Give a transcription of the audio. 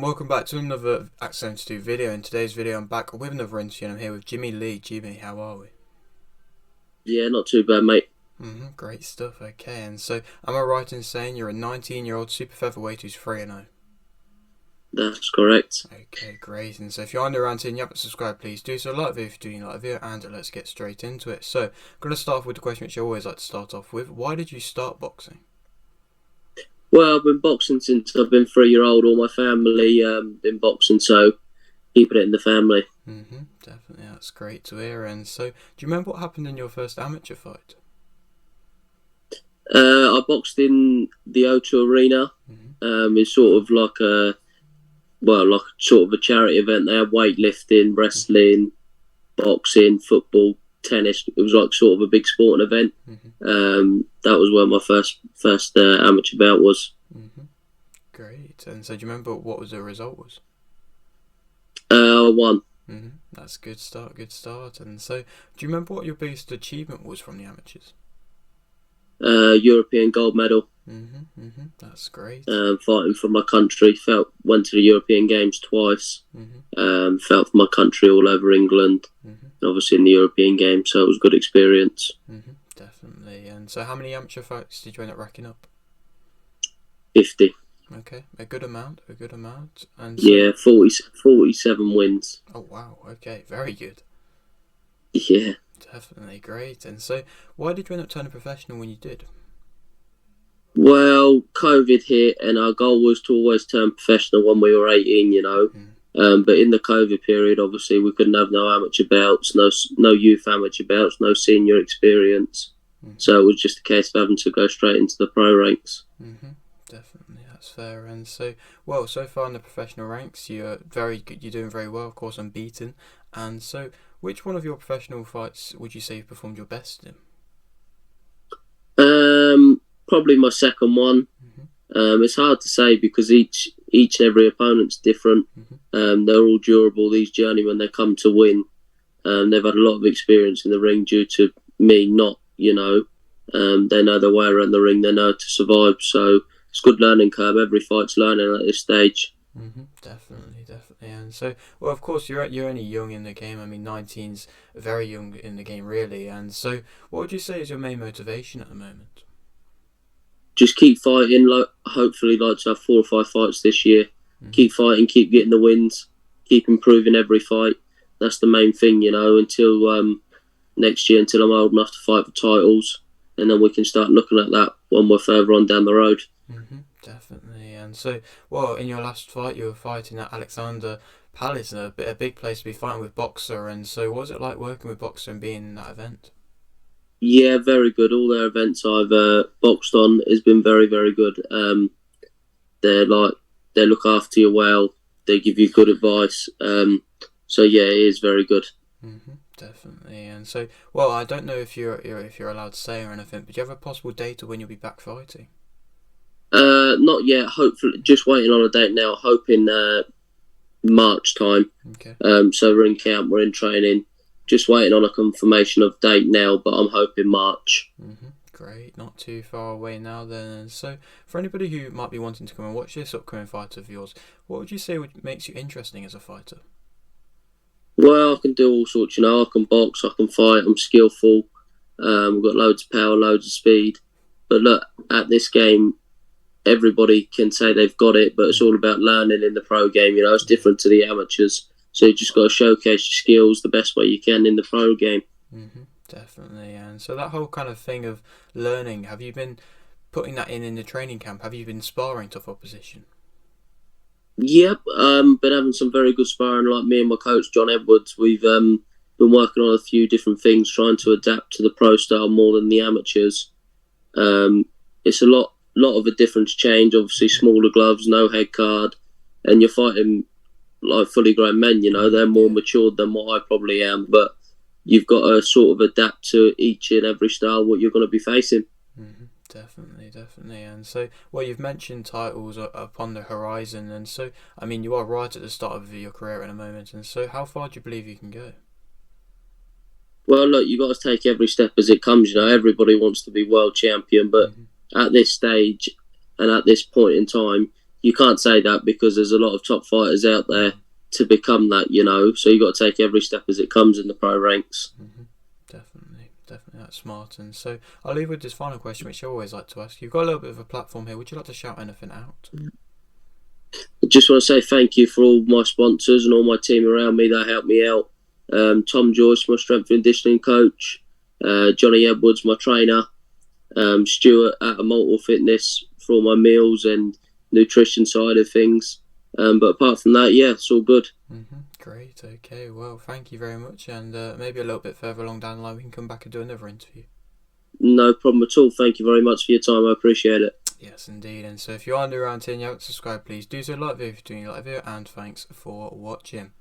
Welcome back to another Accent 2 video. In today's video I'm back with another interview and I'm here with Jimmy Lee. Jimmy, how are we? Yeah, not too bad, mate. Great stuff, okay. And so, am I right in saying you're a 19-year-old super featherweight who's 3-0? That's correct. Okay, great. And so if you're under around here and you haven't subscribed, please do so. Like the video if you do like the video, and let's get straight into it. So, I'm going to start off with the question which I always like to start off with. Why did you start boxing? Well, I've been boxing since I've been 3-year-old. All my family been boxing, so keeping it in the family. Definitely, that's great to hear. And so, do you remember what happened in your first amateur fight? I boxed in the O2 Arena. It's sort of like a charity event. They had weightlifting, wrestling, boxing, football, tennis. It was like sort of a big sporting event. That was where my first amateur bout was. Great. And so, do you remember what was the result was? I won. That's a good start, good start. And so, do you remember what your biggest achievement was from the amateurs? European gold medal. That's great. Fighting for my country. Went to the European Games twice. Fought for my country all over England. Obviously in the European Games, so it was a good experience. Definitely. And so, how many amateur fights did you end up racking up? 50. Okay, a good amount. And so, Yeah, 47 wins. oh wow. Okay, very good. Yeah. Definitely great. And so, why did you end up turning professional when you did? Well, COVID hit, and our goal was to always turn professional when we were 18. But in the COVID period, obviously, we couldn't have no amateur belts, no youth amateur belts, no senior experience. So it was just a case of having to go straight into the pro ranks. Definitely, that's fair. And so, well, so far in the professional ranks, you're very good. You're doing very well, of course, unbeaten. And so, which one of your professional fights would you say you performed your best in? Probably my second one. It's hard to say because each and every opponent's different. They're all durable. These journeymen, they come to win. They've had a lot of experience in the ring due to me not. They know their way around the ring. They know how to survive. So it's a good learning curve. Every fight's learning at this stage. Definitely. And so, well, of course, you're only young in the game. I mean, 19's very young in the game, really. And so, what would you say is your main motivation at the moment? Just keep fighting. Hopefully, like to have 4 or 5 fights this year. Keep fighting. Keep getting the wins. Keep improving every fight. That's the main thing, until next year, until I'm old enough to fight for titles, and then we can start looking at that when we're further on down the road. Definitely. And so, well, in your last fight, you were fighting at Alexander Palace, a big place to be fighting with Boxer. And so, what was it like working with Boxer and being in that event? Yeah, very good. All their events I've boxed on has been very, very good. They look after you well. They give you good advice. So yeah, it is very good. Definitely. And so, well, I don't know if you're allowed to say or anything, but do you have a possible date of when you'll be back fighting? Not yet. Hopefully, just waiting on a date now. Hoping March time. Okay. So we're in camp. We're in training. Just waiting on a confirmation of date now, but I'm hoping March. Great, not too far away now then. And so, for anybody who might be wanting to come and watch this upcoming fight of yours, what would you say makes you interesting as a fighter? Well, I can do all sorts. I can box. I can fight. I'm skillful. I've got loads of power, loads of speed. But look, at this game, everybody can say they've got it, but it's all about learning in the pro game. It's different to the amateurs. So you just got to showcase your skills the best way you can in the pro game. Definitely. And so that whole kind of thing of learning, have you been putting that in the training camp? Have you been sparring tough opposition? Yep, been having some very good sparring. Like me and my coach John Edwards, we've been working on a few different things, trying to adapt to the pro style more than the amateurs. It's a lot of a difference change. Obviously, smaller gloves, no head guard, and you're fighting like fully grown men. They're more matured than what I probably am, but you've got to sort of adapt to each and every style what you're going to be facing. Definitely. And so, well, you've mentioned titles upon the horizon, and so, I mean, you are right at the start of your career in a moment, and so how far do you believe you can go? Well, look, you got to take every step as it comes. Everybody wants to be world champion, but at this stage and at this point in time, you can't say that because there's a lot of top fighters out there to become that, So you got to take every step as it comes in the pro ranks. Mm-hmm. Definitely, that's smart. And so I'll leave with this final question, which I always like to ask. You've got a little bit of a platform here. Would you like to shout anything out? I just want to say thank you for all my sponsors and all my team around me that helped me out. Tom Joyce, my strength and conditioning coach, Johnny Edwards, my trainer, Stuart at Immortal Fitness for all my meals and nutrition side of things. But apart from that, yeah, it's all good. Mm-hmm. Great. Okay. Well, thank you very much. And maybe a little bit further along down the line, we can come back and do another interview. No problem at all. Thank you very much for your time. I appreciate it. Yes, indeed. And so if you are new around here and you haven't subscribed, please do so. Like the video if you're doing a like video, and thanks for watching.